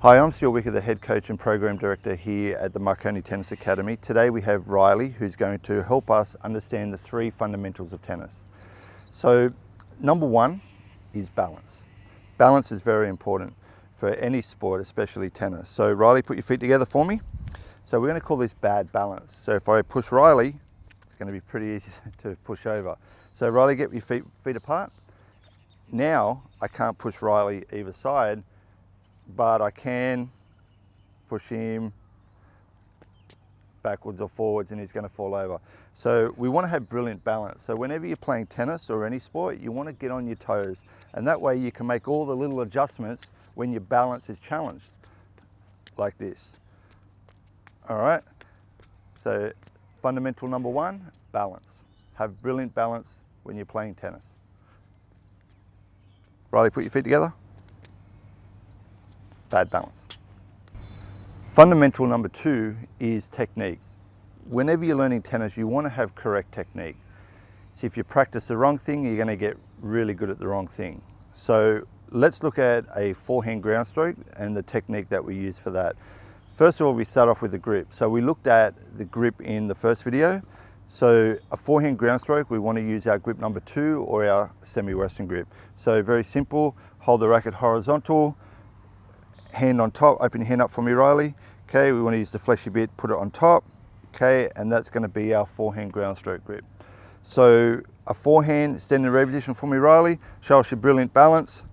Hi, I'm Stuart Wicker, the head coach and program director here at the Marconi Tennis Academy. Today we have Riley, who's going to help us understand the three fundamentals of tennis. So, number one is balance. Balance is very important for any sport, especially tennis. So Riley, put your feet together for me. So we're going to call this bad balance. So if I push Riley, it's going to be pretty easy to push over. So Riley, get your feet apart. Now I can't push Riley either side, but I can push him backwards or forwards and he's going to fall over. So we want to have brilliant balance. So whenever you're playing tennis or any sport, you want to get on your toes, and that way you can make all the little adjustments when your balance is challenged, like this. All right, so fundamental number one, balance. Have brilliant balance when you're playing tennis. Riley, put your feet together. Bad balance. Fundamental number two is technique. Whenever you're learning tennis, you want to have correct technique. So if you practice the wrong thing, you're going to get really good at the wrong thing. So let's look at a forehand ground stroke and the technique that we use for that. First of all, we start off with the grip. So we looked at the grip in the first video. So a forehand ground stroke, we want to use our grip number two or our semi-western grip. So very simple, hold the racket horizontal, hand on top, open your hand up for me, Riley. Okay, we want to use the fleshy bit, put it on top. Okay, and that's going to be our forehand ground stroke grip. So a forehand, stand in the ready position for me, Riley. Show us your brilliant balance.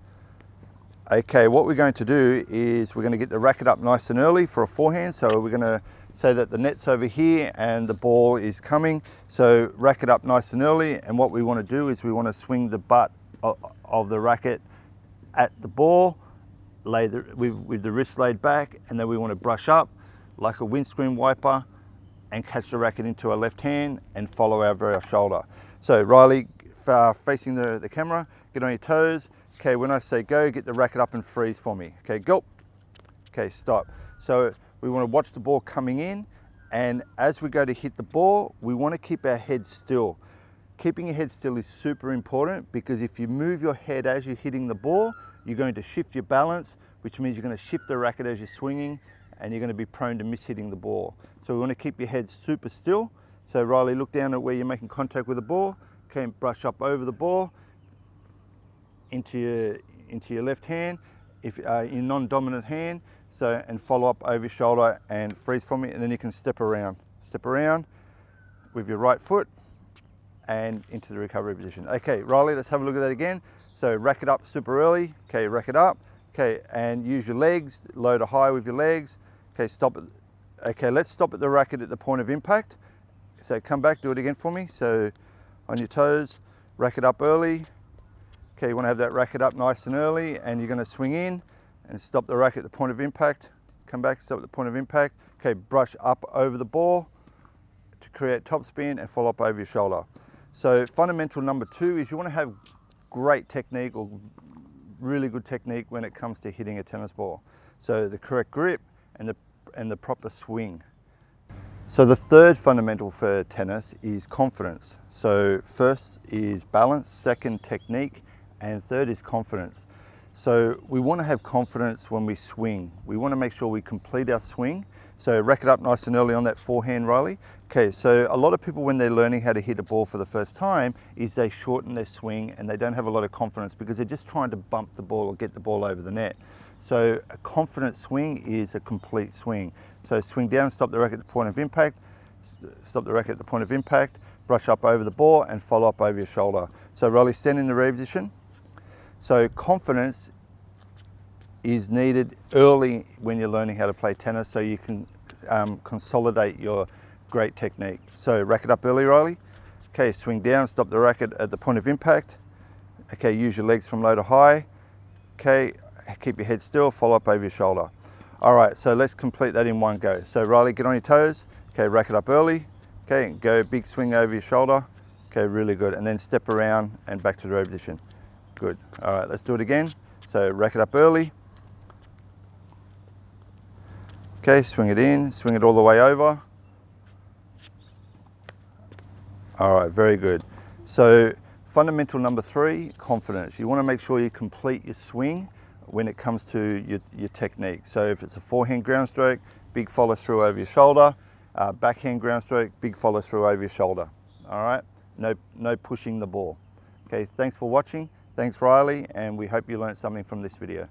Okay, what we're going to do is we're going to get the racket up nice and early for a forehand. So we're going to say that the net's over here and the ball is coming. So racket up nice and early, and what we want to do is we want to swing the butt of the racket at the ball, with the wrist laid back, and then we want to brush up like a windscreen wiper and catch the racket into our left hand and follow over our shoulder. So Riley, facing the camera, get on your toes. Okay, when I say go, get the racket up and freeze for me. Okay, go. Okay, stop. So we want to watch the ball coming in, and as we go to hit the ball, we want to keep our head still. Keeping your head still is super important, because if you move your head as you're hitting the ball, you're going to shift your balance, which means you're going to shift the racket as you're swinging, and you're going to be prone to mishitting the ball. So we want to keep your head super still. So Riley, look down at where you're making contact with the ball. Okay, and brush up over the ball into your left hand, if your non-dominant hand. So, and follow up over your shoulder and freeze for me, and then you can step around with your right foot and into the recovery position. Okay, Riley, let's have a look at that again. So racket up super early. Okay, racket up. Okay, and use your legs, low to high with your legs. Okay, stop it. Okay, let's stop at the racket at the point of impact. So come back, do it again for me. So on your toes, racket up early. Okay, you want to have that racket up nice and early, and you're going to swing in and stop the racket at the point of impact. Come back, stop at the point of impact. Okay, brush up over the ball to create topspin and follow up over your shoulder. So fundamental number two is you want to have great technique, or really good technique, when it comes to hitting a tennis ball. So the correct grip and the proper swing. So the third fundamental for tennis is confidence. So first is balance, second technique, and third is confidence. So we want to have confidence when we swing. We want to make sure we complete our swing. So racket up nice and early on that forehand, Riley. Okay, so a lot of people, when they're learning how to hit a ball for the first time, is they shorten their swing and they don't have a lot of confidence because they're just trying to bump the ball or get the ball over the net. So a confident swing is a complete swing. So swing down, stop the racket at the point of impact, stop the racket at the point of impact, brush up over the ball and follow up over your shoulder. So Riley, stand in the ready position. So confidence is needed early when you're learning how to play tennis, so you can consolidate your great technique. So racket up early, Riley. Okay, swing down, stop the racket at the point of impact. Okay, use your legs from low to high. Okay, keep your head still, follow up over your shoulder. All right, so let's complete that in one go. So Riley, get on your toes. Okay, racket up early. Okay, go big swing over your shoulder. Okay, really good. And then step around and back to the row position. Good. All right, let's do it again. So racket up early. Okay, swing it in, swing it all the way over. All right, very good. So fundamental number three, confidence. You want to make sure you complete your swing when it comes to your technique. So if it's a forehand ground stroke, big follow through over your shoulder. Backhand ground stroke, big follow through over your shoulder. All right, no pushing the ball. Okay, thanks for watching. Thanks Riley, and we hope you learned something from this video.